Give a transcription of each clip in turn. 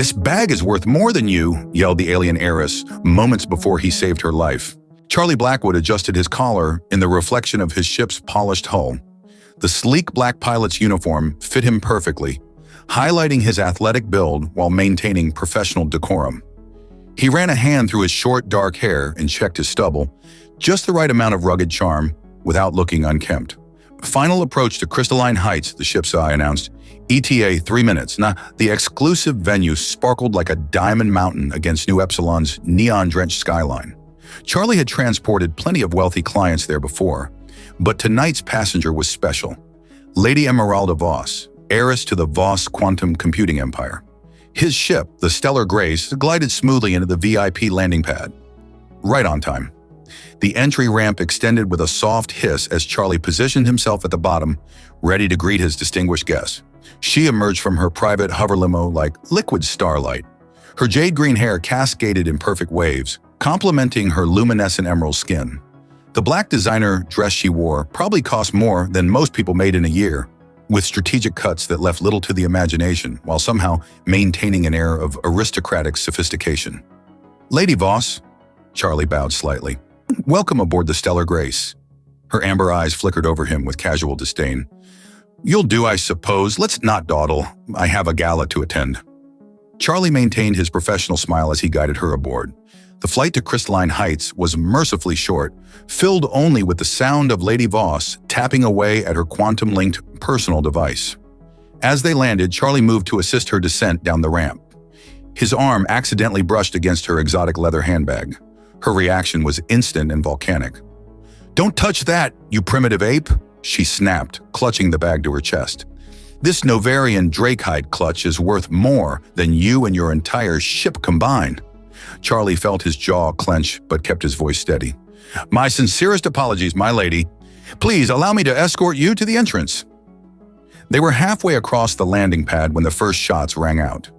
"This bag is worth more than you," yelled the alien heiress moments before he saved her life. Charlie Blackwood adjusted his collar in the reflection of his ship's polished hull. The sleek black pilot's uniform fit him perfectly, highlighting his athletic build while maintaining professional decorum. He ran a hand through his short, dark hair and checked his stubble, just the right amount of rugged charm without looking unkempt. "Final approach to Crystalline Heights," the ship's eye announced. "ETA 3 minutes." Now, the exclusive venue sparkled like a diamond mountain against New Epsilon's neon-drenched skyline. Charlie had transported plenty of wealthy clients there before, but tonight's passenger was special. Lady Emeralda Voss, heiress to the Voss quantum computing empire. His ship, the Stellar Grace, glided smoothly into the VIP landing pad. Right on time. The entry ramp extended with a soft hiss as Charlie positioned himself at the bottom, ready to greet his distinguished guest. She emerged from her private hover limo like liquid starlight. Her jade-green hair cascaded in perfect waves, complementing her luminescent emerald skin. The black designer dress she wore probably cost more than most people made in a year, with strategic cuts that left little to the imagination while somehow maintaining an air of aristocratic sophistication. "Lady Voss," Charlie bowed slightly. "Welcome aboard the Stellar Grace." Her amber eyes flickered over him with casual disdain. "You'll do, I suppose. Let's not dawdle. I have a gala to attend." Charlie maintained his professional smile as he guided her aboard. The flight to Crystalline Heights was mercifully short, filled only with the sound of Lady Voss tapping away at her quantum-linked personal device. As they landed, Charlie moved to assist her descent down the ramp. His arm accidentally brushed against her exotic leather handbag. Her reaction was instant and volcanic. "Don't touch that, you primitive ape!" she snapped, clutching the bag to her chest. "This Novarian Drakehide clutch is worth more than you and your entire ship combined." Charlie felt his jaw clench but kept his voice steady. "My sincerest apologies, my lady. Please allow me to escort you to the entrance." They were halfway across the landing pad when the first shots rang out.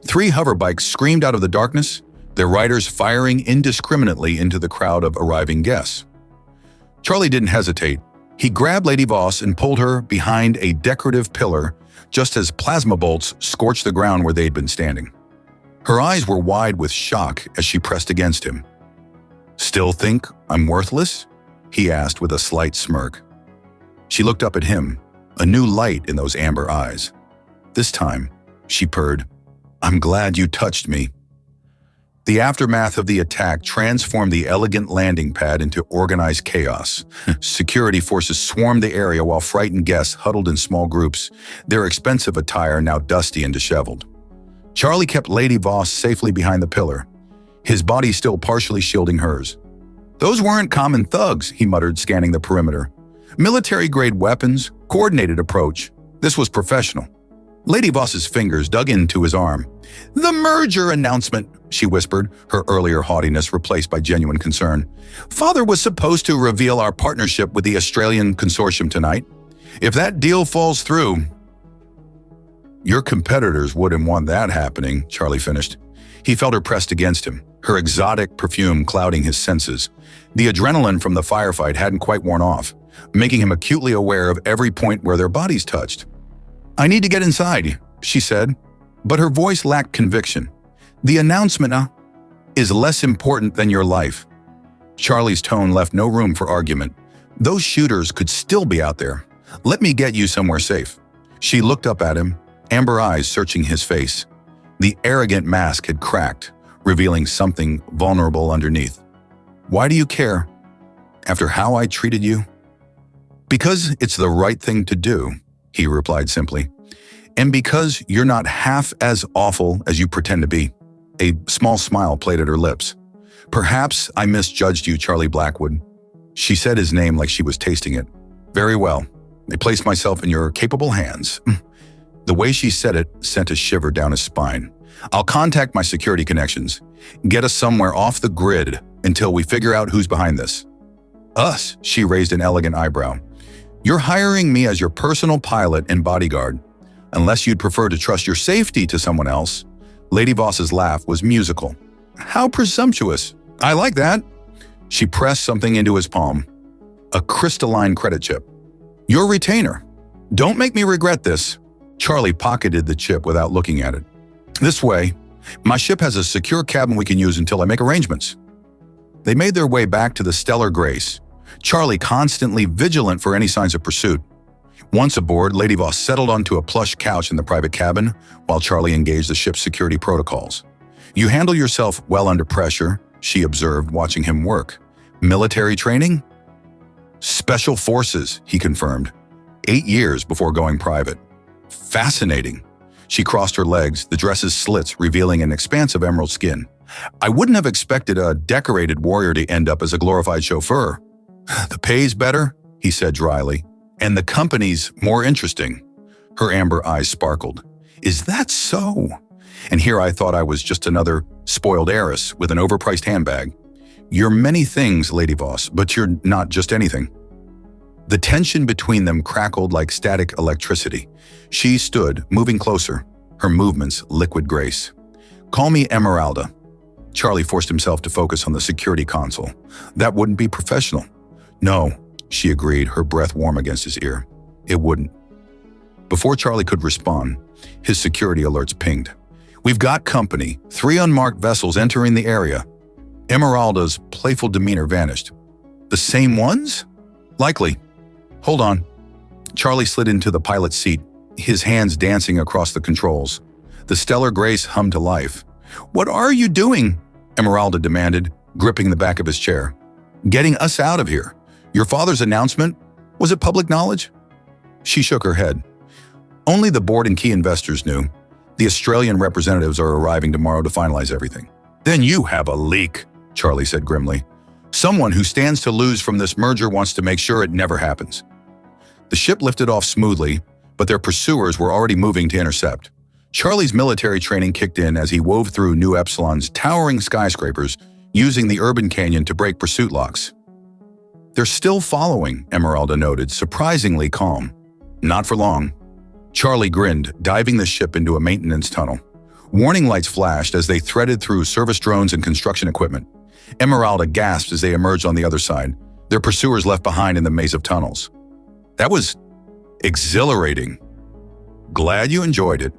3 hoverbikes screamed out of the darkness, their riders firing indiscriminately into the crowd of arriving guests. Charlie didn't hesitate. He grabbed Lady Voss and pulled her behind a decorative pillar just as plasma bolts scorched the ground where they'd been standing. Her eyes were wide with shock as she pressed against him. "Still think I'm worthless?" he asked with a slight smirk. She looked up at him, a new light in those amber eyes. This time, she purred, "I'm glad you touched me." The aftermath of the attack transformed the elegant landing pad into organized chaos. Security forces swarmed the area while frightened guests huddled in small groups, their expensive attire now dusty and disheveled. Charlie kept Lady Voss safely behind the pillar, his body still partially shielding hers. "Those weren't common thugs," he muttered, scanning the perimeter. "Military-grade weapons, coordinated approach. This was professional." Lady Voss's fingers dug into his arm. "The merger announcement," she whispered, her earlier haughtiness replaced by genuine concern. "Father was supposed to reveal our partnership with the Australian consortium tonight. If that deal falls through..." "Your competitors wouldn't want that happening," Charlie finished. He felt her pressed against him, her exotic perfume clouding his senses. The adrenaline from the firefight hadn't quite worn off, making him acutely aware of every point where their bodies touched. "I need to get inside," she said, but her voice lacked conviction. "The announcement is less important than your life." Charlie's tone left no room for argument. Those shooters could still be out there. "Let me get you somewhere safe." She looked up at him, amber eyes searching his face. The arrogant mask had cracked, revealing something vulnerable underneath. "Why do you care? After how I treated you?" "Because it's the right thing to do," he replied simply. "And because you're not half as awful as you pretend to be." A small smile played at her lips. "Perhaps I misjudged you, Charlie Blackwood." She said his name like she was tasting it. "Very well. I place myself in your capable hands." The way she said it sent a shiver down his spine. "I'll contact my security connections. Get us somewhere off the grid until we figure out who's behind this." "Us?" She raised an elegant eyebrow. "You're hiring me as your personal pilot and bodyguard. Unless you'd prefer to trust your safety to someone else." Lady Voss's laugh was musical. "How presumptuous. I like that." She pressed something into his palm. A crystalline credit chip. "Your retainer. Don't make me regret this." Charlie pocketed the chip without looking at it. This way, my ship has a secure cabin we can use until I make arrangements. They made their way back to the Stellar Grace, Charlie constantly vigilant for any signs of pursuit. Once aboard, Lady Voss settled onto a plush couch in the private cabin while Charlie engaged the ship's security protocols. "You handle yourself well under pressure," she observed, watching him work. "Military training?" "Special Forces," he confirmed. 8 years before going private. "Fascinating." She crossed her legs, the dress's slits revealing an expanse of emerald skin. "I wouldn't have expected a decorated warrior to end up as a glorified chauffeur." "The pay's better," he said dryly. "And the company's more interesting." Her amber eyes sparkled. "Is that so?" And here I thought I was just another spoiled heiress with an overpriced handbag. "You're many things, Lady Voss, but you're not just anything." The tension between them crackled like static electricity. She stood, moving closer, her movements liquid grace. "Call me Emeralda." Charlie forced himself to focus on the security console. "That wouldn't be professional." "No," she agreed, her breath warm against his ear. "It wouldn't." Before Charlie could respond, his security alerts pinged. "We've got company, 3 unmarked vessels entering the area." Emeralda's playful demeanor vanished. "The same ones?" "Likely. Hold on." Charlie slid into the pilot's seat, his hands dancing across the controls. The Stellar Grace hummed to life. "What are you doing?" Emeralda demanded, gripping the back of his chair. "Getting us out of here. Your father's announcement? Was it public knowledge?" She shook her head. "Only the board and key investors knew. The Australian representatives are arriving tomorrow to finalize everything." "Then you have a leak," Charlie said grimly. "Someone who stands to lose from this merger wants to make sure it never happens." The ship lifted off smoothly, but their pursuers were already moving to intercept. Charlie's military training kicked in as he wove through New Epsilon's towering skyscrapers, using the urban canyon to break pursuit locks. "They're still following," Emeralda noted, surprisingly calm. "Not for long." Charlie grinned, diving the ship into a maintenance tunnel. Warning lights flashed as they threaded through service drones and construction equipment. Emeralda gasped as they emerged on the other side, their pursuers left behind in the maze of tunnels. "That was exhilarating." "Glad you enjoyed it."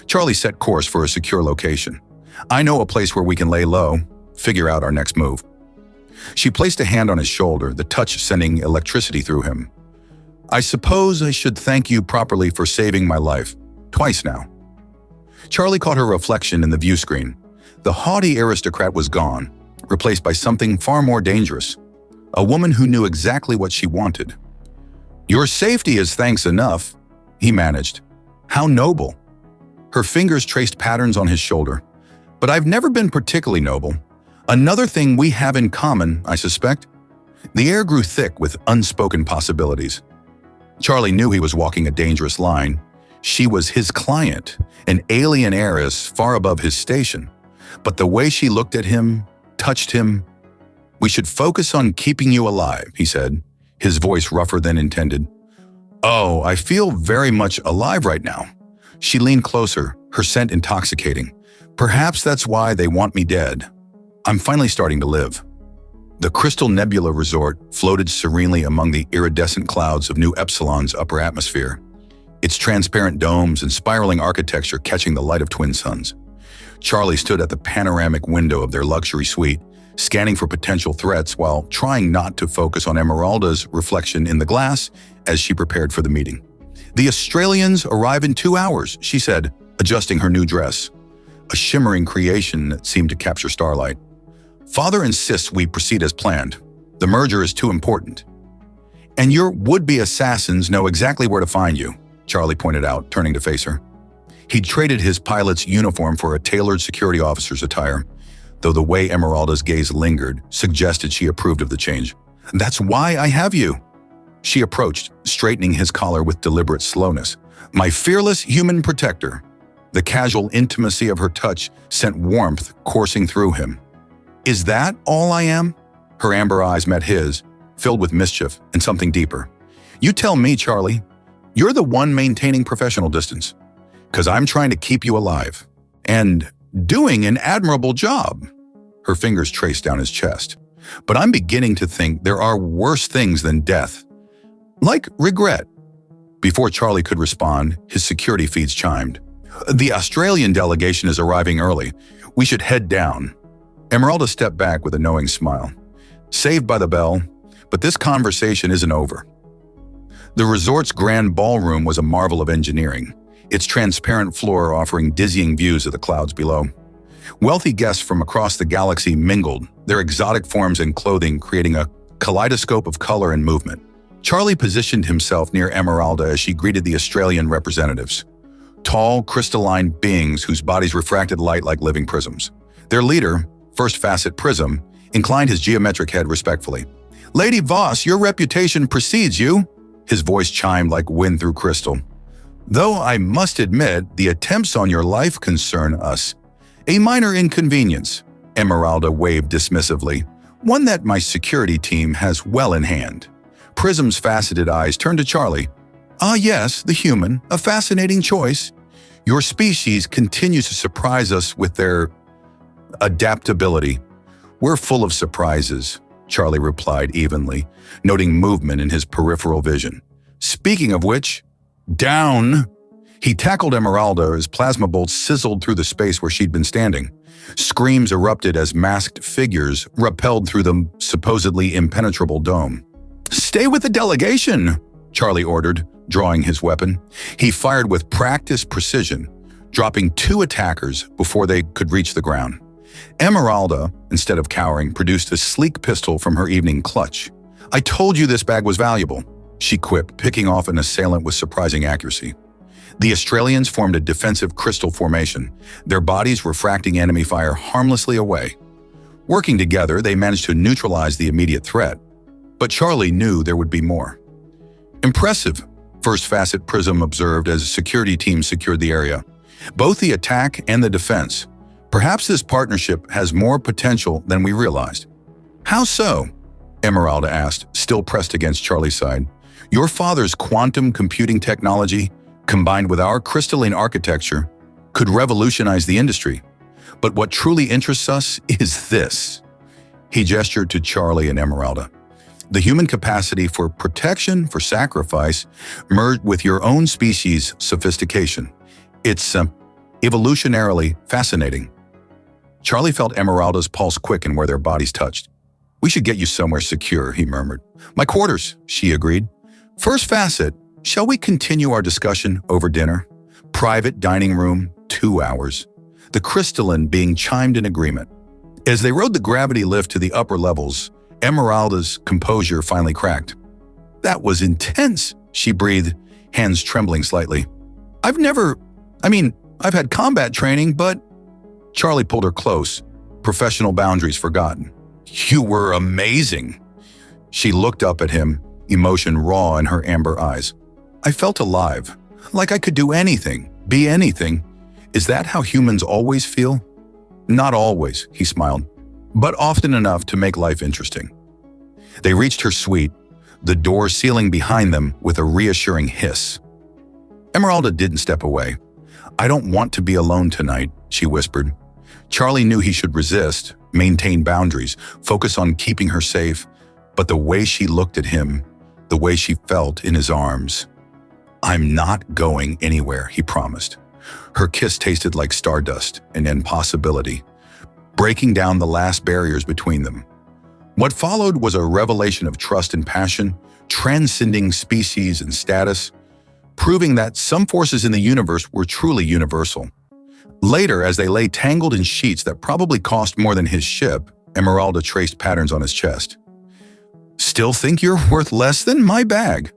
Charlie set course for a secure location. "I know a place where we can lay low, figure out our next move." She placed a hand on his shoulder, the touch sending electricity through him. "I suppose I should thank you properly for saving my life. Twice now." Charlie caught her reflection in the view screen. The haughty aristocrat was gone, replaced by something far more dangerous. A woman who knew exactly what she wanted. "Your safety is thanks enough," he managed. "How noble." Her fingers traced patterns on his shoulder. "But I've never been particularly noble. Another thing we have in common, I suspect." The air grew thick with unspoken possibilities. Charlie knew he was walking a dangerous line. She was his client, an alien heiress far above his station. But the way she looked at him, touched him. "We should focus on keeping you alive," he said, his voice rougher than intended. "Oh, I feel very much alive right now." She leaned closer, her scent intoxicating. "Perhaps that's why they want me dead. I'm finally starting to live." The Crystal Nebula Resort floated serenely among the iridescent clouds of New Epsilon's upper atmosphere, its transparent domes and spiraling architecture catching the light of twin suns. Charlie stood at the panoramic window of their luxury suite, scanning for potential threats while trying not to focus on Emeralda's reflection in the glass as she prepared for the meeting. "The Australians arrive in 2 hours," she said, adjusting her new dress, a shimmering creation that seemed to capture starlight. "Father insists we proceed as planned. The merger is too important." "And your would-be assassins know exactly where to find you," Charlie pointed out, turning to face her. He'd traded his pilot's uniform for a tailored security officer's attire, though the way Emeralda's gaze lingered suggested she approved of the change. "That's why I have you." She approached, straightening his collar with deliberate slowness. "My fearless human protector." The casual intimacy of her touch sent warmth coursing through him. "Is that all I am?" Her amber eyes met his, filled with mischief and something deeper. "You tell me, Charlie. You're the one maintaining professional distance. 'Cause I'm trying to keep you alive. And doing an admirable job." Her fingers traced down his chest. "But I'm beginning to think there are worse things than death. Like regret." Before Charlie could respond, his security feeds chimed. The Australian delegation is arriving early. We should head down. Emeralda stepped back with a knowing smile. Saved by the bell, but this conversation isn't over. The resort's grand ballroom was a marvel of engineering, its transparent floor offering dizzying views of the clouds below. Wealthy guests from across the galaxy mingled, their exotic forms and clothing creating a kaleidoscope of color and movement. Charlie positioned himself near Emeralda as she greeted the Australian representatives. Tall, crystalline beings whose bodies refracted light like living prisms. Their leader, First Facet Prism, inclined his geometric head respectfully. "Lady Voss, your reputation precedes you," his voice chimed like wind through crystal. "Though I must admit, the attempts on your life concern us. A minor inconvenience," Emeralda waved dismissively, "one that my security team has well in hand." Prism's faceted eyes turned to Charlie. "Ah yes, the human, a fascinating choice. Your species continues to surprise us with their adaptability." "We're full of surprises," Charlie replied evenly, noting movement in his peripheral vision. "Speaking of which, down!" He tackled Emeralda as plasma bolts sizzled through the space where she'd been standing. Screams erupted as masked figures rappelled through the supposedly impenetrable dome. "Stay with the delegation," Charlie ordered, drawing his weapon. He fired with practiced precision, dropping 2 attackers before they could reach the ground. Emeralda, instead of cowering, produced a sleek pistol from her evening clutch. "I told you this bag was valuable," she quipped, picking off an assailant with surprising accuracy. The Australians formed a defensive crystal formation, their bodies refracting enemy fire harmlessly away. Working together, they managed to neutralize the immediate threat. But Charlie knew there would be more. "Impressive," First Facet Prism observed as a security team secured the area. "Both the attack and the defense. Perhaps this partnership has more potential than we realized." "How so?" Emeralda asked, still pressed against Charlie's side. "Your father's quantum computing technology, combined with our crystalline architecture, could revolutionize the industry. But what truly interests us is this." He gestured to Charlie and Emeralda. "The human capacity for protection, for sacrifice, merged with your own species' sophistication. It's evolutionarily fascinating." Charlie felt Emeralda's pulse quicken where their bodies touched. "We should get you somewhere secure," he murmured. "My quarters," she agreed. "First Facet, shall we continue our discussion over dinner? Private dining room, 2 hours." The crystalline being chimed in agreement. As they rode the gravity lift to the upper levels, Emeralda's composure finally cracked. "That was intense," she breathed, hands trembling slightly. I've had combat training, but..." Charlie pulled her close, professional boundaries forgotten. "You were amazing." She looked up at him, emotion raw in her amber eyes. "I felt alive, like I could do anything, be anything. Is that how humans always feel?" "Not always," he smiled, "but often enough to make life interesting." They reached her suite, the door sealing behind them with a reassuring hiss. Emeralda didn't step away. "I don't want to be alone tonight," she whispered. Charlie knew he should resist, maintain boundaries, focus on keeping her safe, but the way she looked at him, the way she felt in his arms. "I'm not going anywhere," he promised. Her kiss tasted like stardust, an impossibility, breaking down the last barriers between them. What followed was a revelation of trust and passion, transcending species and status, proving that some forces in the universe were truly universal. Later, as they lay tangled in sheets that probably cost more than his ship, Emeralda traced patterns on his chest. "Still think you're worth less than my bag?"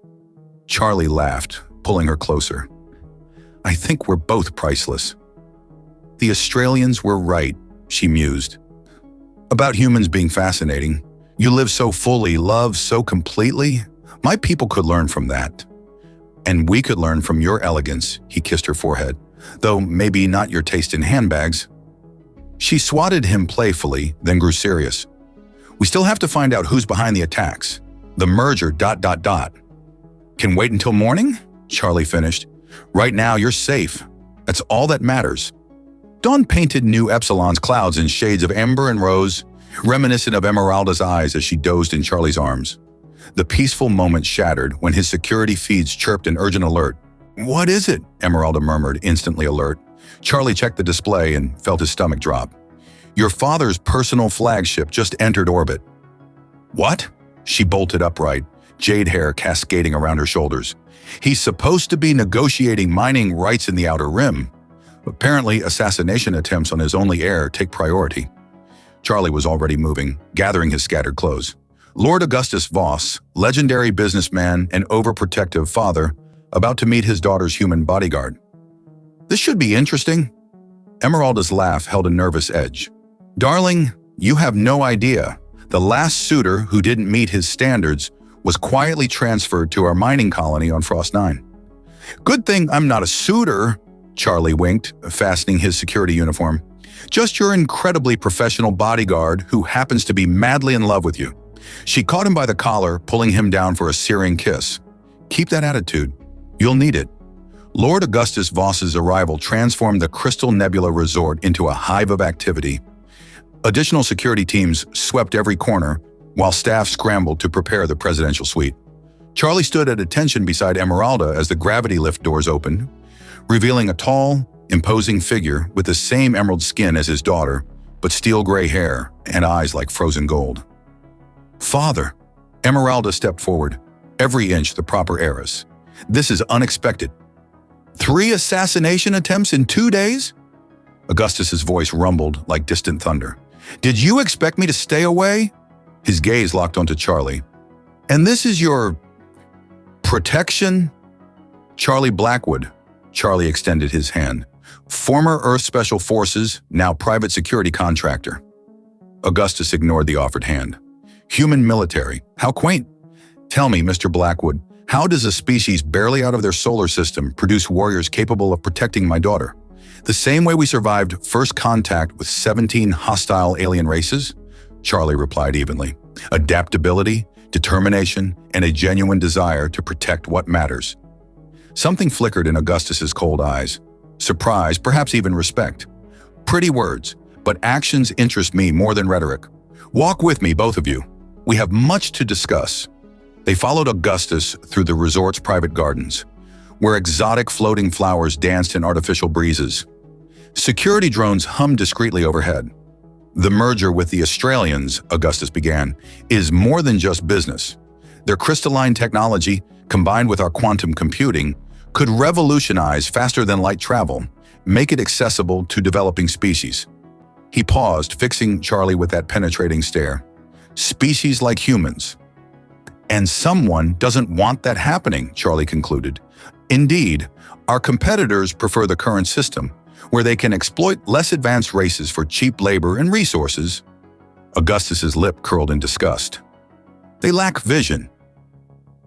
Charlie laughed, pulling her closer. "I think we're both priceless." "The Australians were right," she mused. "About humans being fascinating. You live so fully, love so completely. My people could learn from that. And we could learn from your elegance," he kissed her forehead, "though maybe not your taste in handbags." She swatted him playfully, then grew serious. "We still have to find out who's behind the attacks. The merger ... Can wait until morning?" Charlie finished. "Right now, you're safe. That's all that matters." Dawn painted New Epsilon's clouds in shades of amber and rose, reminiscent of Emeralda's eyes as she dozed in Charlie's arms. The peaceful moment shattered when his security feeds chirped an urgent alert. "What is it?" Emeralda murmured, instantly alert. Charlie checked the display and felt his stomach drop. "Your father's personal flagship just entered orbit." "What?" She bolted upright, jade hair cascading around her shoulders. "He's supposed to be negotiating mining rights in the Outer Rim. Apparently, assassination attempts on his only heir take priority." Charlie was already moving, gathering his scattered clothes. Lord Augustus Voss, legendary businessman and overprotective father, about to meet his daughter's human bodyguard. "This should be interesting." Emeralda's laugh held a nervous edge. "Darling, you have no idea. The last suitor who didn't meet his standards was quietly transferred to our mining colony on Frost 9. "Good thing I'm not a suitor," Charlie winked, fastening his security uniform. "Just your incredibly professional bodyguard who happens to be madly in love with you." She caught him by the collar, pulling him down for a searing kiss. "Keep that attitude. You'll need it." Lord Augustus Voss's arrival transformed the Crystal Nebula Resort into a hive of activity. Additional security teams swept every corner, while staff scrambled to prepare the presidential suite. Charlie stood at attention beside Emeralda as the gravity lift doors opened, revealing a tall, imposing figure with the same emerald skin as his daughter, but steel-gray hair and eyes like frozen gold. "Father," Emeralda stepped forward, every inch the proper heiress. "This is unexpected." 3 assassination attempts in 2 days? Augustus's voice rumbled like distant thunder. "Did you expect me to stay away?" His gaze locked onto Charlie. "And this is your protection?" "Charlie Blackwood." Charlie extended his hand. "Former Earth Special Forces, now private security contractor." Augustus ignored the offered hand. "Human military. How quaint. Tell me, Mr. Blackwood, how does a species barely out of their solar system produce warriors capable of protecting my daughter? The same way we survived first contact with 17 hostile alien races?" Charlie replied evenly. "Adaptability, determination, and a genuine desire to protect what matters." Something flickered in Augustus's cold eyes. Surprise, perhaps even respect. "Pretty words, but actions interest me more than rhetoric. Walk with me, both of you. We have much to discuss." They followed Augustus through the resort's private gardens, where exotic floating flowers danced in artificial breezes. Security drones hummed discreetly overhead. "The merger with the Australians," Augustus began, "is more than just business. Their crystalline technology, combined with our quantum computing, could revolutionize faster-than-light travel, make it accessible to developing species." He paused, fixing Charlie with that penetrating stare. "Species like humans." "And someone doesn't want that happening," Charlie concluded. "Indeed, our competitors prefer the current system, where they can exploit less advanced races for cheap labor and resources." Augustus's lip curled in disgust. "They lack vision."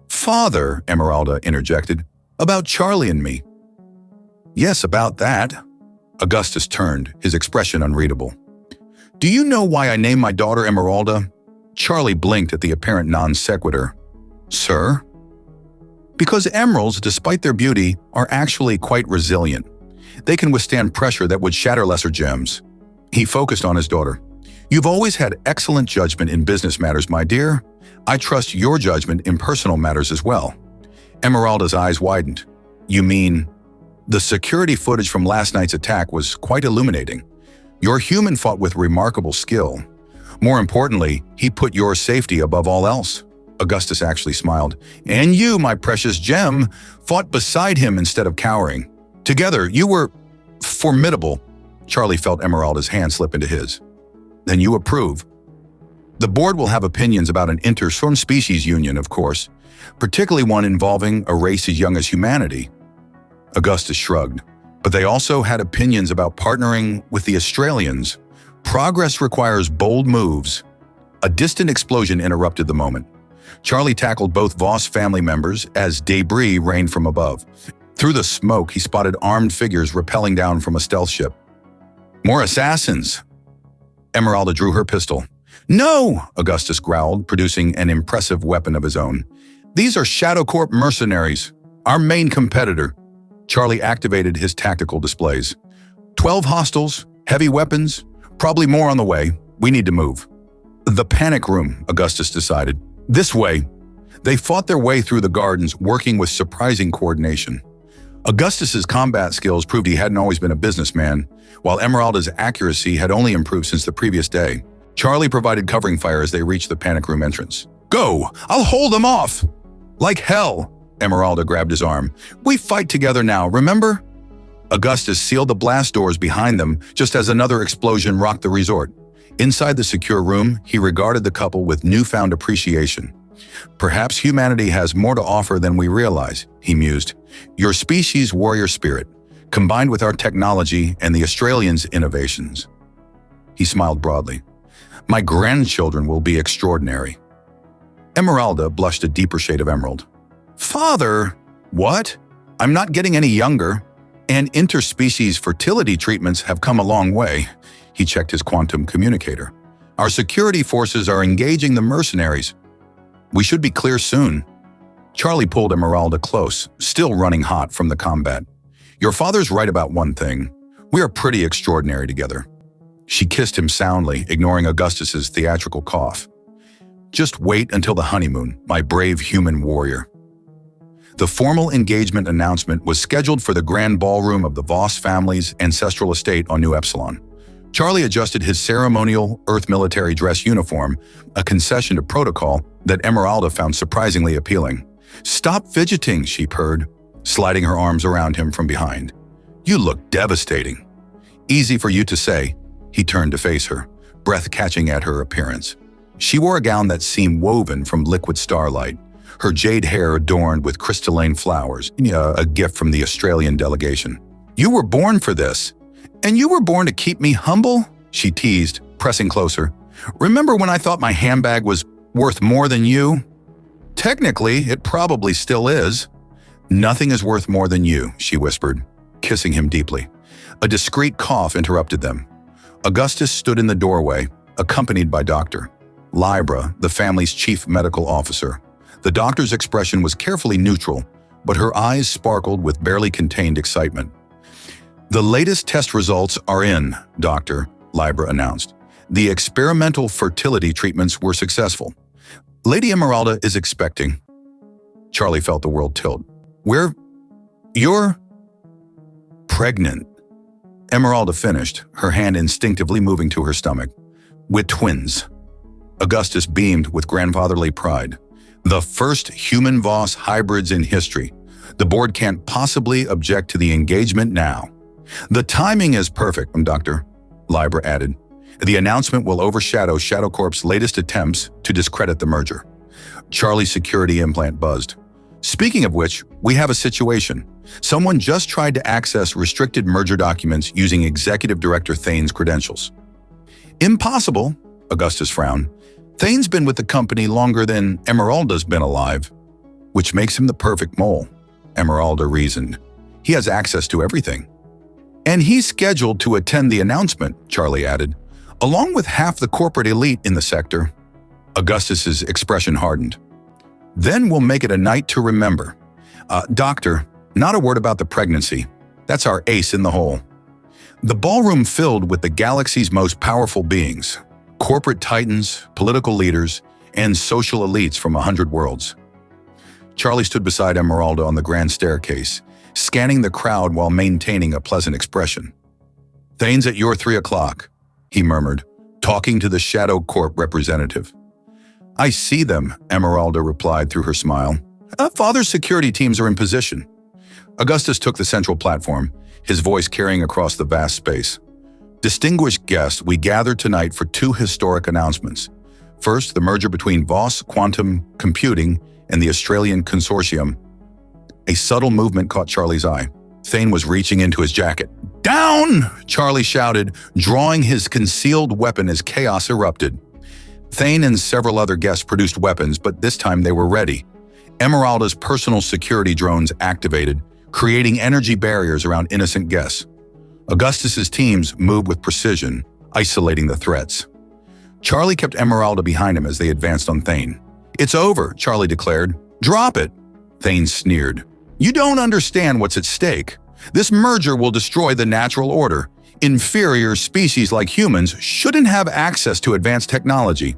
"Father," Emeralda interjected, "about Charlie and me." "Yes, about that." Augustus turned, his expression unreadable. "Do you know why I named my daughter Emeralda?" Charlie blinked at the apparent non sequitur. "Sir?" "Because emeralds, despite their beauty, are actually quite resilient. They can withstand pressure that would shatter lesser gems." He focused on his daughter. "You've always had excellent judgment in business matters, my dear. I trust your judgment in personal matters as well." Emeralda's eyes widened. "You mean?" "The security footage from last night's attack was quite illuminating. Your human fought with remarkable skill. More importantly, he put your safety above all else." Augustus actually smiled. "And you, my precious gem, fought beside him instead of cowering. Together, you were formidable." Charlie felt Emeralda's hand slip into his. "Then you approve." "The board will have opinions about an inter-species union, of course, particularly one involving a race as young as humanity." Augustus shrugged. "But they also had opinions about partnering with the Australians. Progress requires bold moves." A distant explosion interrupted the moment. Charlie tackled both Voss family members as debris rained from above. Through the smoke, he spotted armed figures rappelling down from a stealth ship. "More assassins!" Emeralda drew her pistol. "No!" Augustus growled, producing an impressive weapon of his own. "These are Shadow Corp mercenaries, our main competitor." Charlie activated his tactical displays. 12 hostiles, heavy weapons, probably more on the way. We need to move." "The panic room," Augustus decided. "This way." They fought their way through the gardens, working with surprising coordination. Augustus's combat skills proved he hadn't always been a businessman, while Emeralda's accuracy had only improved since the previous day. Charlie provided covering fire as they reached the panic room entrance. "Go! I'll hold them off!" "Like hell!" Emeralda grabbed his arm. "We fight together now, remember?" Augustus sealed the blast doors behind them just as another explosion rocked the resort. Inside the secure room, he regarded the couple with newfound appreciation. "Perhaps humanity has more to offer than we realize," he mused. "Your species' warrior spirit, combined with our technology and the Australians' innovations." He smiled broadly. "My grandchildren will be extraordinary." Emeralda blushed a deeper shade of emerald. "Father, what? I'm not getting any younger, and interspecies fertility treatments have come a long way." He checked his quantum communicator. "Our security forces are engaging the mercenaries. We should be clear soon." Charlie pulled Emeralda close, still running hot from the combat. "Your father's right about one thing. We are pretty extraordinary together." She kissed him soundly, ignoring Augustus's theatrical cough. "Just wait until the honeymoon, my brave human warrior." The formal engagement announcement was scheduled for the grand ballroom of the Voss family's ancestral estate on New Epsilon. Charlie adjusted his ceremonial Earth military dress uniform, a concession to protocol that Emeralda found surprisingly appealing. "Stop fidgeting," she purred, sliding her arms around him from behind. "You look devastating." "Easy for you to say." He turned to face her, breath catching at her appearance. She wore a gown that seemed woven from liquid starlight, her jade hair adorned with crystalline flowers, a gift from the Australian delegation. "You were born for this. And you were born to keep me humble?" she teased, pressing closer. "Remember when I thought my handbag was worth more than you? Technically, it probably still is." "Nothing is worth more than you," she whispered, kissing him deeply. A discreet cough interrupted them. Augustus stood in the doorway, accompanied by Dr. Libra, the family's chief medical officer. The doctor's expression was carefully neutral, but her eyes sparkled with barely contained excitement. "The latest test results are in," Dr. Libra announced. "The experimental fertility treatments were successful. Lady Emeralda is expecting." Charlie felt the world tilt. You're pregnant." Emeralda finished, her hand instinctively moving to her stomach. "With twins." Augustus beamed with grandfatherly pride. "The first human Voss hybrids in history. The board can't possibly object to the engagement now." "The timing is perfect," Dr. Libra added. "The announcement will overshadow Shadow Corp's latest attempts to discredit the merger." Charlie's security implant buzzed. "Speaking of which, we have a situation. Someone just tried to access restricted merger documents using Executive Director Thane's credentials." "Impossible," Augustus frowned. "Thane's been with the company longer than Emeralda's been alive." "Which makes him the perfect mole," Emeralda reasoned. "He has access to everything." "And he's scheduled to attend the announcement," Charlie added, "along with half the corporate elite in the sector." Augustus's expression hardened. "Then we'll make it a night to remember. Doctor, not a word about the pregnancy. That's our ace in the hole." The ballroom filled with the galaxy's most powerful beings, corporate titans, political leaders, and social elites from 100 worlds. Charlie stood beside Emeralda on the grand staircase, scanning the crowd while maintaining a pleasant expression. "Thane's at your 3 o'clock, he murmured, talking to the Shadow Corp representative. "I see them," Emeralda replied through her smile. "Father's security teams are in position." Augustus took the central platform, his voice carrying across the vast space. "Distinguished guests, we gather tonight for 2 historic announcements. First, the merger between Voss Quantum Computing and the Australian Consortium." A subtle movement caught Charlie's eye. Thane was reaching into his jacket. "Down!" Charlie shouted, drawing his concealed weapon as chaos erupted. Thane and several other guests produced weapons, but this time they were ready. Emeralda's personal security drones activated, creating energy barriers around innocent guests. Augustus's teams moved with precision, isolating the threats. Charlie kept Emeralda behind him as they advanced on Thane. "It's over," Charlie declared. "Drop it." Thane sneered. "You don't understand what's at stake. This merger will destroy the natural order. Inferior species like humans shouldn't have access to advanced technology."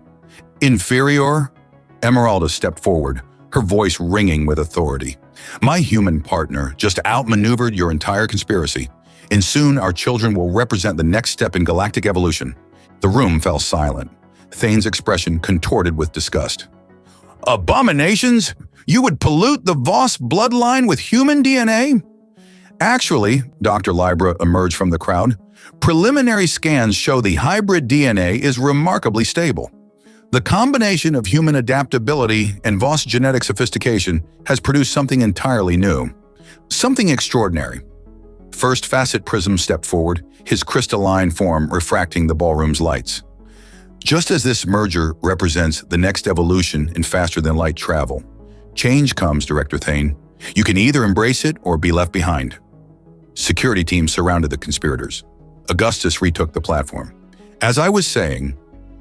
"Inferior?" Emeralda stepped forward, her voice ringing with authority. My human partner just outmaneuvered your entire conspiracy, and soon our children will represent the next step in galactic evolution." The room fell silent, Thane's expression contorted with disgust. "Abominations? You would pollute the Voss bloodline with human DNA?" "Actually," Dr. Libra emerged from the crowd, "preliminary scans show the hybrid DNA is remarkably stable. The combination of human adaptability and Voss genetic sophistication has produced something entirely new. Something extraordinary." First Facet Prism stepped forward, his crystalline form refracting the ballroom's lights. "Just as this merger represents the next evolution in faster-than-light travel, change comes, Director Thane. You can either embrace it or be left behind." Security teams surrounded the conspirators. Augustus retook the platform. "As I was saying,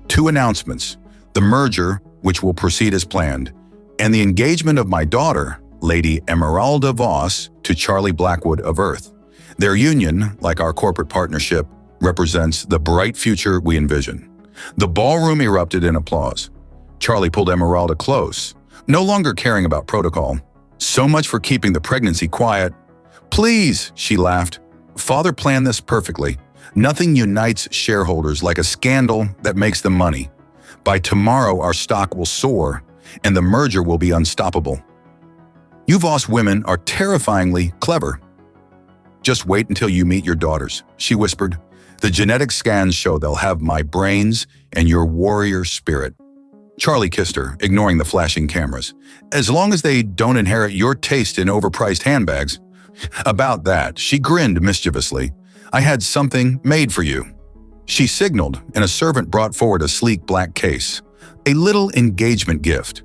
2 announcements: the merger, which will proceed as planned, and the engagement of my daughter, Lady Emeralda Voss, to Charlie Blackwood of Earth. Their union, like our corporate partnership, represents the bright future we envision." The ballroom erupted in applause. Charlie pulled Emeralda close, no longer caring about protocol. "So much for keeping the pregnancy quiet." "Please," she laughed. "Father planned this perfectly. Nothing unites shareholders like a scandal that makes them money. By tomorrow, our stock will soar, and the merger will be unstoppable. You Voss women are terrifyingly clever." "Just wait until you meet your daughters," she whispered. "The genetic scans show they'll have my brains and your warrior spirit." Charlie kissed her, ignoring the flashing cameras. "As long as they don't inherit your taste in overpriced handbags." "About that," she grinned mischievously. "I had something made for you." She signaled, and a servant brought forward a sleek black case, a little engagement gift.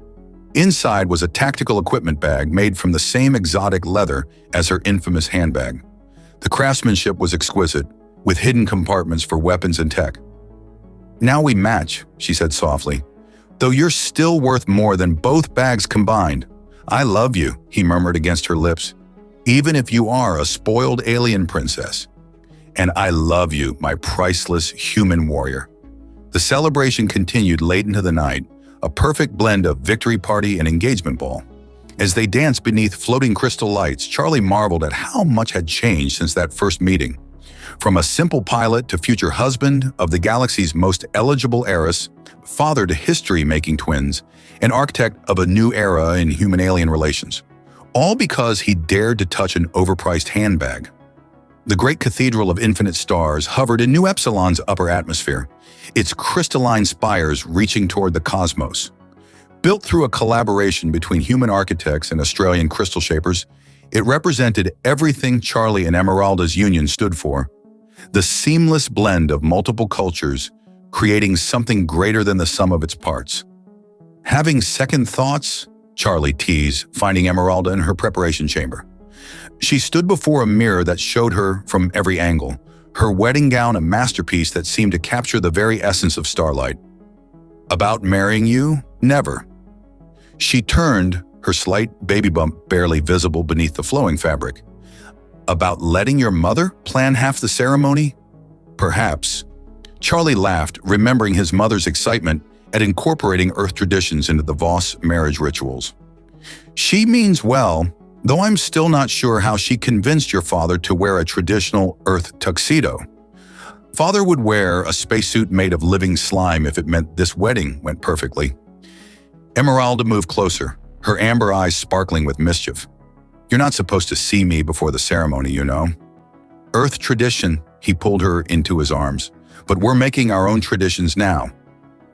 Inside was a tactical equipment bag made from the same exotic leather as her infamous handbag. The craftsmanship was exquisite, with hidden compartments for weapons and tech. "Now we match," she said softly, "though you're still worth more than both bags combined." "I love you," he murmured against her lips, "even if you are a spoiled alien princess. And I love you, my priceless human warrior." The celebration continued late into the night, a perfect blend of victory party and engagement ball. As they danced beneath floating crystal lights, Charlie marveled at how much had changed since that first meeting. From a simple pilot to future husband of the galaxy's most eligible heiress, father to history-making twins, and architect of a new era in human-alien relations. All because he dared to touch an overpriced handbag. The great cathedral of infinite stars hovered in New Epsilon's upper atmosphere, its crystalline spires reaching toward the cosmos. Built through a collaboration between human architects and Australian crystal shapers, it represented everything Charlie and Emeralda's union stood for. The seamless blend of multiple cultures, creating something greater than the sum of its parts. "Having second thoughts?" Charlie teased, finding Emeralda in her preparation chamber. She stood before a mirror that showed her from every angle, her wedding gown a masterpiece that seemed to capture the very essence of starlight. "About marrying you? Never." She turned, her slight baby bump barely visible beneath the flowing fabric. "About letting your mother plan half the ceremony? Perhaps." Charlie laughed, remembering his mother's excitement at incorporating Earth traditions into the Voss marriage rituals. "She means well, though I'm still not sure how she convinced your father to wear a traditional Earth tuxedo. Father would wear a spacesuit made of living slime if it meant this wedding went perfectly." Emeralda moved closer, her amber eyes sparkling with mischief. "You're not supposed to see me before the ceremony, you know." "Earth tradition," he pulled her into his arms. "But we're making our own traditions now."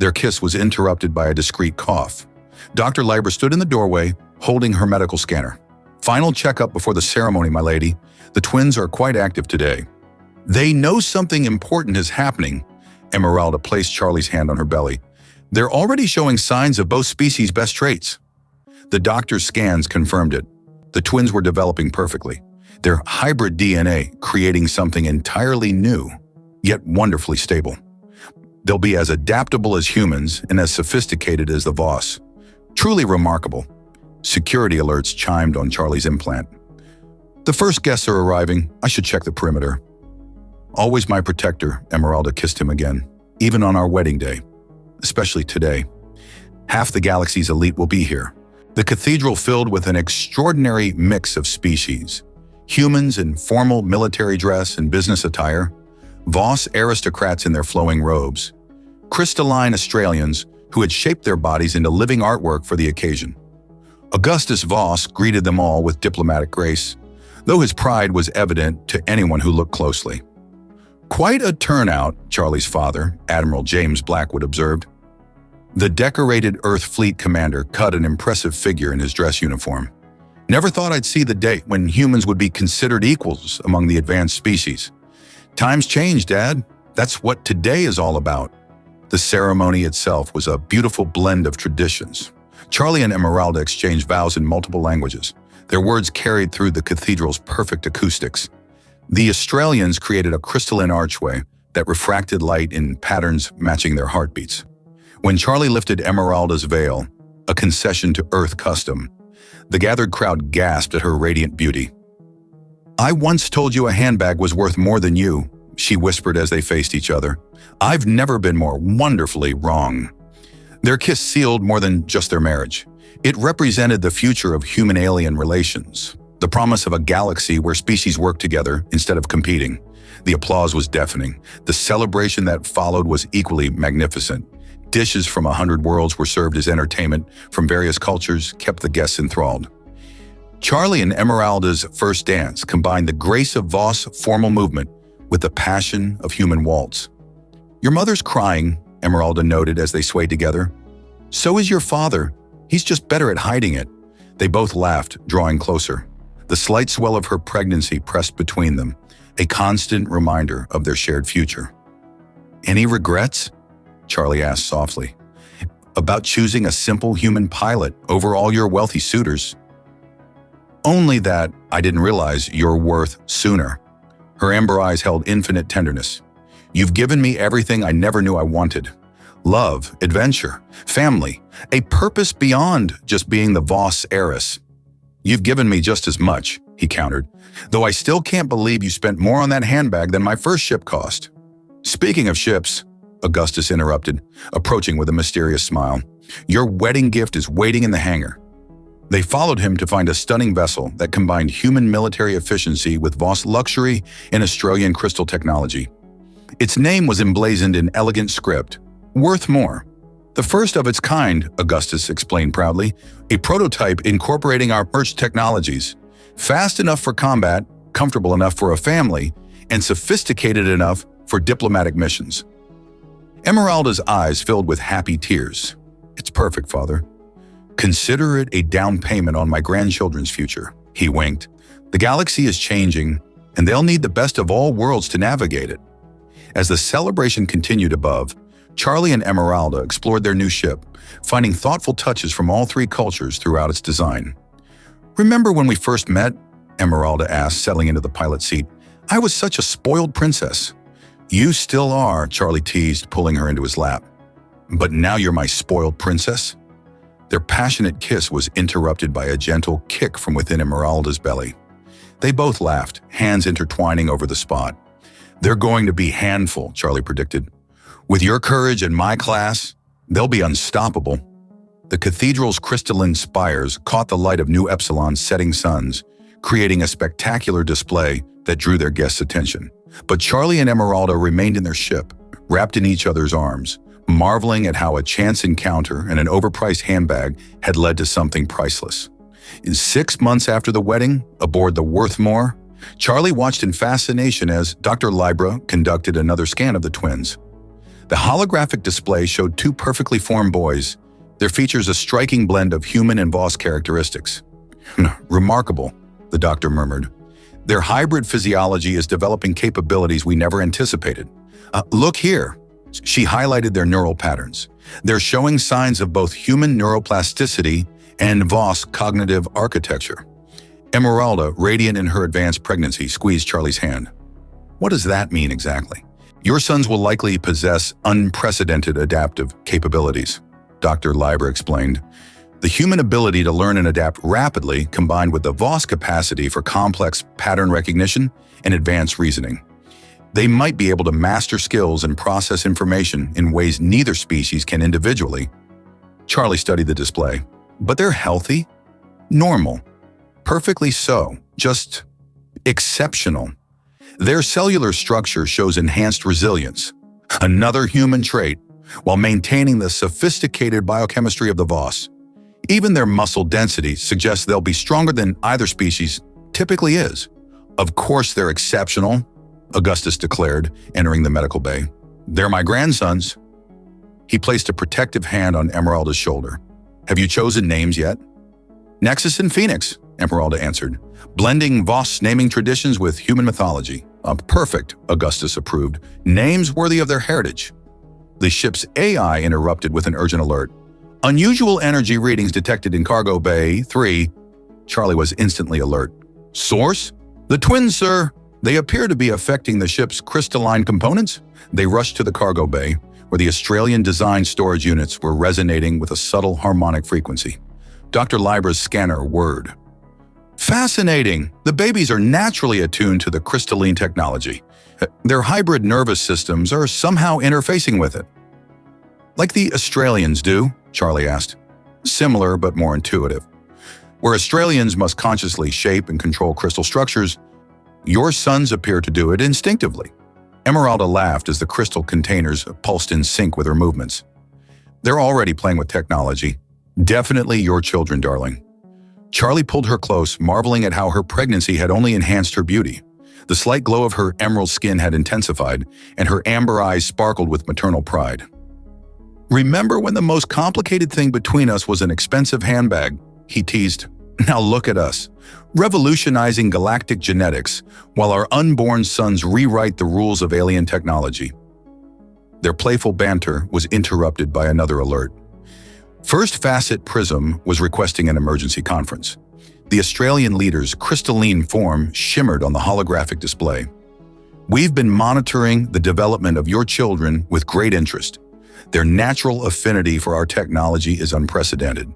Their kiss was interrupted by a discreet cough. Dr. Libra stood in the doorway, holding her medical scanner. "Final checkup before the ceremony, my lady. The twins are quite active today." "They know something important is happening." Emeralda placed Charlie's hand on her belly. "They're already showing signs of both species' best traits." The doctor's scans confirmed it. The twins were developing perfectly, their hybrid DNA creating something entirely new, yet wonderfully stable. They'll be as adaptable as humans and as sophisticated as the Voss. Truly remarkable. Security alerts chimed on Charlie's implant. "The first guests are arriving. I should check the perimeter." "Always my protector," Emeralda kissed him again, "even on our wedding day. Especially today. Half the galaxy's elite will be here. The cathedral filled with an extraordinary mix of species. Humans in formal military dress and business attire, Voss aristocrats in their flowing robes, crystalline Australians who had shaped their bodies into living artwork for the occasion. Augustus Voss greeted them all with diplomatic grace, though his pride was evident to anyone who looked closely. "Quite a turnout," Charlie's father, Admiral James Blackwood, observed. The decorated Earth Fleet commander cut an impressive figure in his dress uniform. "Never thought I'd see the day when humans would be considered equals among the advanced species. Times change, Dad. That's what today is all about." The ceremony itself was a beautiful blend of traditions. Charlie and Emeralda exchanged vows in multiple languages. Their words carried through the cathedral's perfect acoustics. The Australians created a crystalline archway that refracted light in patterns matching their heartbeats. When Charlie lifted Emeralda's veil, a concession to Earth custom, the gathered crowd gasped at her radiant beauty. "I once told you a handbag was worth more than you," she whispered as they faced each other. "I've never been more wonderfully wrong." Their kiss sealed more than just their marriage. It represented the future of human-alien relations, the promise of a galaxy where species work together instead of competing. The applause was deafening. The celebration that followed was equally magnificent. Dishes from 100 worlds were served as entertainment from various cultures, kept the guests enthralled. Charlie and Emeralda's first dance combined the grace of Voss' formal movement with the passion of human waltz. "Your mother's crying," Emeralda noted as they swayed together. "So is your father. He's just better at hiding it." They both laughed, drawing closer. The slight swell of her pregnancy pressed between them, a constant reminder of their shared future. "Any regrets?" Charlie asked softly. "About choosing a simple human pilot over all your wealthy suitors?" "Only that I didn't realize your worth sooner." Her amber eyes held infinite tenderness. "You've given me everything I never knew I wanted. Love, adventure, family, a purpose beyond just being the Voss heiress." "You've given me just as much," he countered, "though I still can't believe you spent more on that handbag than my first ship cost." "Speaking of ships," Augustus interrupted, approaching with a mysterious smile, "your wedding gift is waiting in the hangar." They followed him to find a stunning vessel that combined human military efficiency with Voss luxury and Australian crystal technology. Its name was emblazoned in elegant script, "Worth more." "The first of its kind," Augustus explained proudly, "a prototype incorporating our merged technologies. Fast enough for combat, comfortable enough for a family, and sophisticated enough for diplomatic missions." Emeralda's eyes filled with happy tears. "It's perfect, Father. Consider it a down payment on my grandchildren's future." He winked. "The galaxy is changing, and they'll need the best of all worlds to navigate it." As the celebration continued above, Charlie and Emeralda explored their new ship, finding thoughtful touches from all three cultures throughout its design. "Remember when we first met?" Emeralda asked, settling into the pilot seat. "I was such a spoiled princess." "You still are," Charlie teased, pulling her into his lap. "But now you're my spoiled princess?" Their passionate kiss was interrupted by a gentle kick from within Emeralda's belly. They both laughed, hands intertwining over the spot. "They're going to be handful," Charlie predicted. "With your courage and my class, they'll be unstoppable." The cathedral's crystalline spires caught the light of New Epsilon's setting suns, creating a spectacular display that drew their guests' attention. But Charlie and Emeralda remained in their ship, wrapped in each other's arms, marveling at how a chance encounter and an overpriced handbag had led to something priceless. 6 months after the wedding, aboard the Worthmore, Charlie watched in fascination as Dr. Libra conducted another scan of the twins. The holographic display showed two perfectly formed boys, their features a striking blend of human and Voss characteristics. "Remarkable," the doctor murmured. "Their hybrid physiology is developing capabilities we never anticipated. Look here." She highlighted their neural patterns. "They're showing signs of both human neuroplasticity and Voss cognitive architecture." Emeralda, radiant in her advanced pregnancy, squeezed Charlie's hand. "What does that mean exactly?" "Your sons will likely possess unprecedented adaptive capabilities," Dr. Libra explained. "The human ability to learn and adapt rapidly combined with the Voss capacity for complex pattern recognition and advanced reasoning. They might be able to master skills and process information in ways neither species can individually." Charlie studied the display. "But they're healthy?" Normal. Perfectly so. Just exceptional. Their cellular structure shows enhanced resilience, another human trait, while maintaining the sophisticated biochemistry of the Voss. Even their muscle density suggests they'll be stronger than either species typically is. Of course they're exceptional, Augustus declared, entering the medical bay. They're my grandsons. He placed a protective hand on Esmeralda's shoulder. Have you chosen names yet? Nexus and Phoenix, Esmeralda answered, blending Voss naming traditions with human mythology. Perfect, Augustus approved. Names worthy of their heritage. The ship's AI interrupted with an urgent alert. Unusual energy readings detected in Cargo Bay 3. Charlie was instantly alert. Source? The twins, sir. They appear to be affecting the ship's crystalline components. They rushed to the cargo bay, where the Australian-designed storage units were resonating with a subtle harmonic frequency. Dr. Libra's scanner whirred. Fascinating! The babies are naturally attuned to the crystalline technology. Their hybrid nervous systems are somehow interfacing with it. Like the Australians do? Charlie asked. Similar, but more intuitive. Where Australians must consciously shape and control crystal structures, your sons appear to do it instinctively. Esmeralda laughed as the crystal containers pulsed in sync with her movements. They're already playing with technology. Definitely your children, darling. Charlie pulled her close, marveling at how her pregnancy had only enhanced her beauty. The slight glow of her emerald skin had intensified, and her amber eyes sparkled with maternal pride. Remember when the most complicated thing between us was an expensive handbag? He teased. Now look at us, revolutionizing galactic genetics while our unborn sons rewrite the rules of alien technology. Their playful banter was interrupted by another alert. First Facet Prism was requesting an emergency conference. The Australian leader's crystalline form shimmered on the holographic display. We've been monitoring the development of your children with great interest. Their natural affinity for our technology is unprecedented.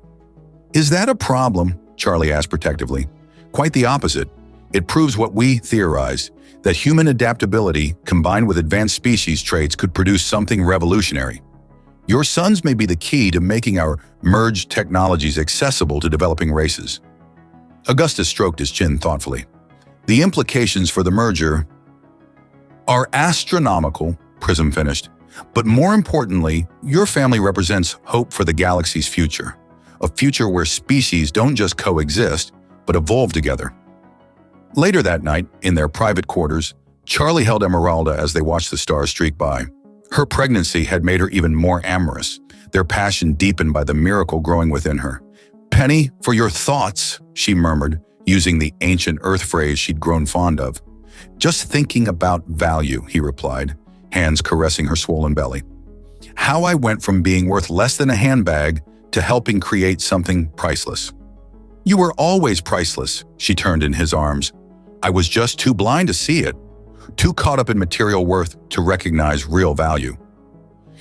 Is that a problem? Charlie asked protectively. Quite the opposite. It proves what we theorized, that human adaptability combined with advanced species traits could produce something revolutionary. Your sons may be the key to making our merged technologies accessible to developing races. Augustus stroked his chin thoughtfully. The implications for the merger are astronomical, Prism finished. But more importantly, your family represents hope for the galaxy's future. A future where species don't just coexist, but evolve together. Later that night, in their private quarters, Charlie held Esmeralda as they watched the stars streak by. Her pregnancy had made her even more amorous, their passion deepened by the miracle growing within her. Penny, for your thoughts, she murmured, using the ancient Earth phrase she'd grown fond of. Just thinking about value, he replied, hands caressing her swollen belly. How I went from being worth less than a handbag to helping create something priceless. You were always priceless, she turned in his arms. I was just too blind to see it, too caught up in material worth to recognize real value.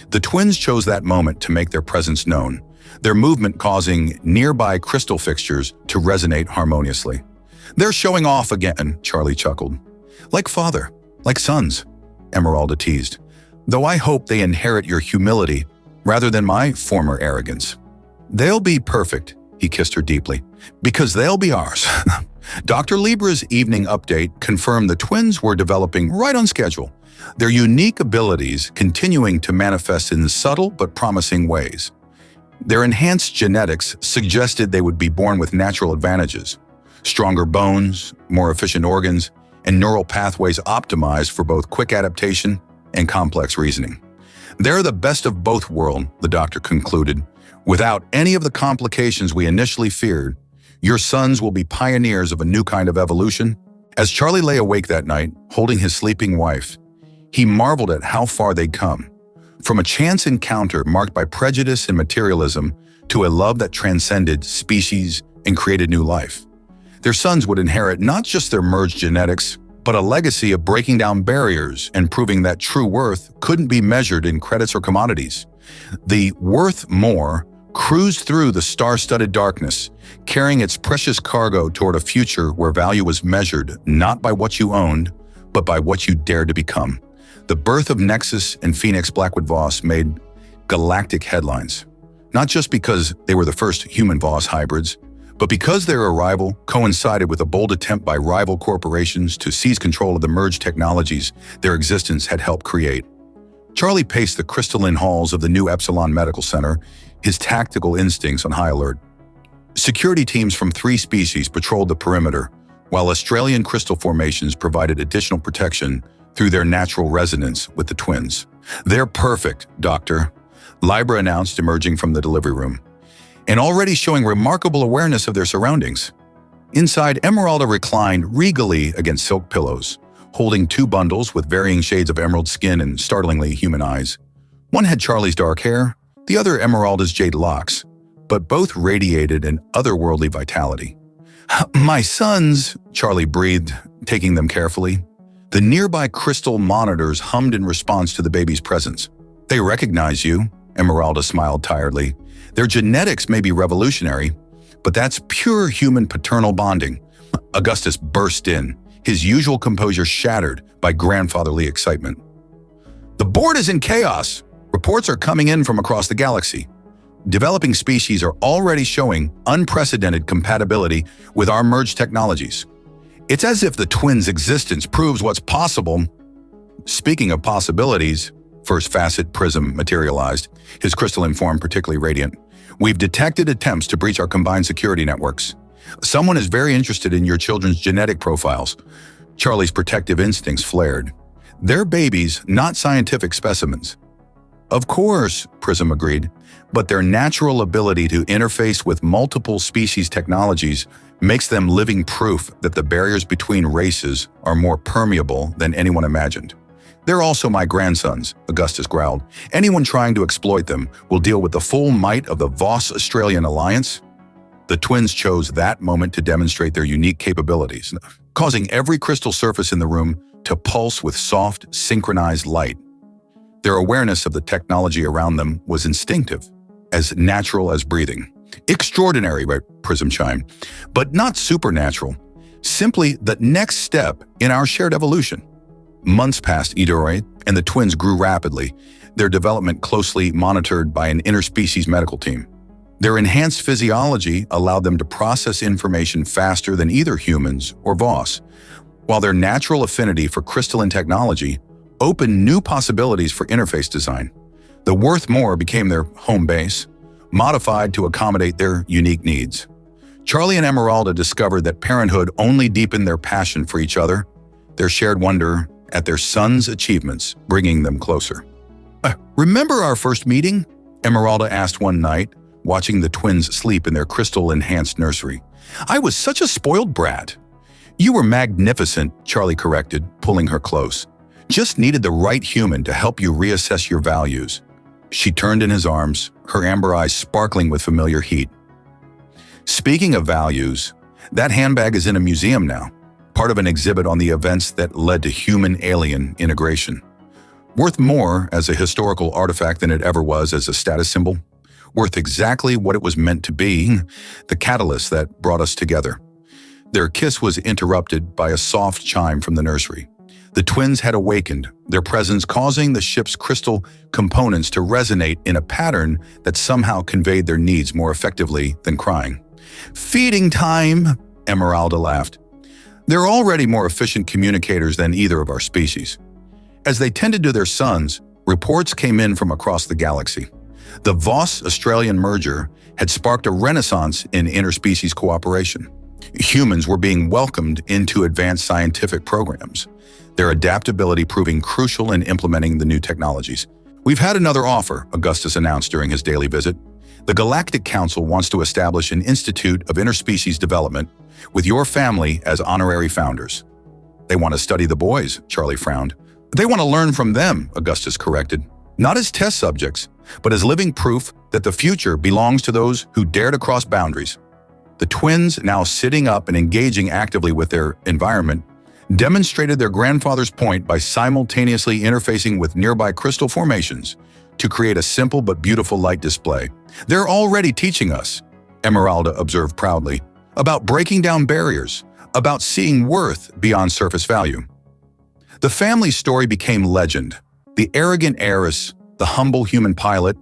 The twins chose that moment to make their presence known, their movement causing nearby crystal fixtures to resonate harmoniously. They're showing off again, Charlie chuckled. Like father, like sons, Esmeralda teased. Though I hope they inherit your humility rather than my former arrogance. They'll be perfect, he kissed her deeply, because they'll be ours. Dr. Libra's evening update confirmed the twins were developing right on schedule, their unique abilities continuing to manifest in subtle but promising ways. Their enhanced genetics suggested they would be born with natural advantages, stronger bones, more efficient organs, and neural pathways optimized for both quick adaptation and complex reasoning. They're the best of both worlds, the doctor concluded. Without any of the complications we initially feared, your sons will be pioneers of a new kind of evolution. As Charlie lay awake that night, holding his sleeping wife, he marveled at how far they'd come. From a chance encounter marked by prejudice and materialism to a love that transcended species and created new life. Their sons would inherit not just their merged genetics, but a legacy of breaking down barriers and proving that true worth couldn't be measured in credits or commodities. The worth more cruised through the star-studded darkness, carrying its precious cargo toward a future where value was measured not by what you owned, but by what you dared to become. The birth of Nexus and Phoenix Blackwood Voss made galactic headlines, not just because they were the first human Voss hybrids, But because their arrival coincided with a bold attempt by rival corporations to seize control of the merged technologies their existence had helped create, Charlie paced the crystalline halls of the New Epsilon Medical Center, his tactical instincts on high alert. Security teams from 3 species patrolled the perimeter, while Australian crystal formations provided additional protection through their natural resonance with the twins. "They're perfect, Doctor," Libra announced, emerging from the delivery room, and already showing remarkable awareness of their surroundings. Inside, Emeralda reclined regally against silk pillows, holding 2 bundles with varying shades of emerald skin and startlingly human eyes. One had Charlie's dark hair, the other Emeralda's jade locks, but both radiated an otherworldly vitality. "My sons," Charlie breathed, taking them carefully. The nearby crystal monitors hummed in response to the baby's presence. "They recognize you," Emeralda smiled tiredly. "Their genetics may be revolutionary, but that's pure human paternal bonding." Augustus burst in, his usual composure shattered by grandfatherly excitement. "The board is in chaos. Reports are coming in from across the galaxy. Developing species are already showing unprecedented compatibility with our merged technologies. It's as if the twins' existence proves what's possible." Speaking of possibilities, First Facet Prism materialized, his crystalline form particularly radiant. "We've detected attempts to breach our combined security networks. Someone is very interested in your children's genetic profiles." Charlie's protective instincts flared. "They're babies, not scientific specimens." "Of course," Prism agreed, "but their natural ability to interface with multiple species technologies makes them living proof that the barriers between races are more permeable than anyone imagined." "They're also my grandsons," Augustus growled. "Anyone trying to exploit them will deal with the full might of the Voss-Australian Alliance." The twins chose that moment to demonstrate their unique capabilities, causing every crystal surface in the room to pulse with soft, synchronized light. Their awareness of the technology around them was instinctive, as natural as breathing. "Extraordinary," Prism chimed, "but not supernatural. Simply the next step in our shared evolution." Months passed, Idoroi, and the twins grew rapidly, their development closely monitored by an interspecies medical team. Their enhanced physiology allowed them to process information faster than either humans or Voss, while their natural affinity for crystalline technology opened new possibilities for interface design. The Worthmore became their home base, modified to accommodate their unique needs. Charlie and Emeralda discovered that parenthood only deepened their passion for each other, their shared wonder at their sons' achievements, bringing them closer. "Remember our first meeting?" Emeralda asked one night, watching the twins sleep in their crystal-enhanced nursery. "I was such a spoiled brat." "You were magnificent," Charlie corrected, pulling her close. "Just needed the right human to help you reassess your values." She turned in his arms, her amber eyes sparkling with familiar heat. "Speaking of values, that handbag is in a museum now, part of an exhibit on the events that led to human-alien integration. Worth more as a historical artifact than it ever was as a status symbol. Worth exactly what it was meant to be, the catalyst that brought us together." Their kiss was interrupted by a soft chime from the nursery. The twins had awakened, their presence causing the ship's crystal components to resonate in a pattern that somehow conveyed their needs more effectively than crying. "Feeding time," Emeralda laughed. "They're already more efficient communicators than either of our species." As they tended to their sons, reports came in from across the galaxy. The Voss-Australian merger had sparked a renaissance in interspecies cooperation. Humans were being welcomed into advanced scientific programs, their adaptability proving crucial in implementing the new technologies. "We've had another offer," Augustus announced during his daily visit. "The Galactic Council wants to establish an Institute of Interspecies Development with your family as honorary founders." "They want to study the boys," Charlie frowned. "They want to learn from them," Augustus corrected. "Not as test subjects, but as living proof that the future belongs to those who dare to cross boundaries." The twins, now sitting up and engaging actively with their environment, demonstrated their grandfather's point by simultaneously interfacing with nearby crystal formations to create a simple but beautiful light display. "They're already teaching us," Emeralda observed proudly, "about breaking down barriers, about seeing worth beyond surface value." The family story became legend. The arrogant heiress, the humble human pilot,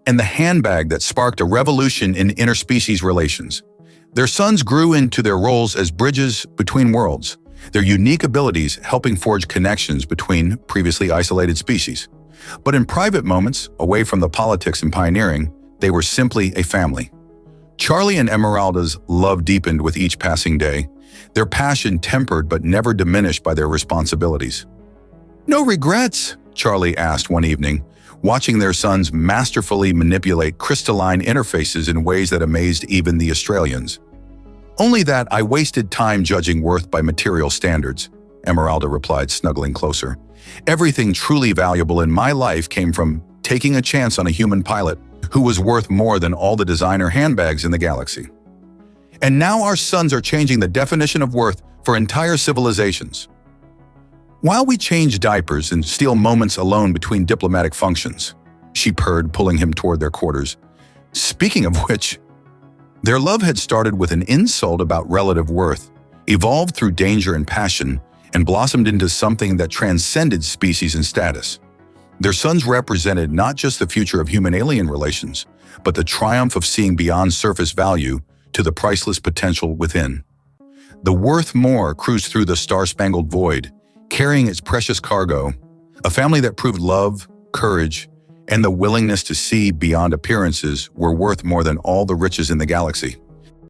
and the handbag that sparked a revolution in interspecies relations. Their sons grew into their roles as bridges between worlds, their unique abilities helping forge connections between previously isolated species. But in private moments, away from the politics and pioneering, they were simply a family. Charlie and Esmeralda's love deepened with each passing day, their passion tempered but never diminished by their responsibilities. "No regrets?" Charlie asked one evening, watching their sons masterfully manipulate crystalline interfaces in ways that amazed even the Australians. "Only that I wasted time judging worth by material standards," Esmeralda replied, snuggling closer. "Everything truly valuable in my life came from taking a chance on a human pilot who was worth more than all the designer handbags in the galaxy. And now our sons are changing the definition of worth for entire civilizations. While we change diapers and steal moments alone between diplomatic functions," she purred, pulling him toward their quarters. Speaking of which, their love had started with an insult about relative worth, evolved through danger and passion, and blossomed into something that transcended species and status. Their sons represented not just the future of human-alien relations, but the triumph of seeing beyond surface value to the priceless potential within. The Worth More cruised through the star-spangled void, carrying its precious cargo, a family that proved love, courage, and the willingness to see beyond appearances were worth more than all the riches in the galaxy.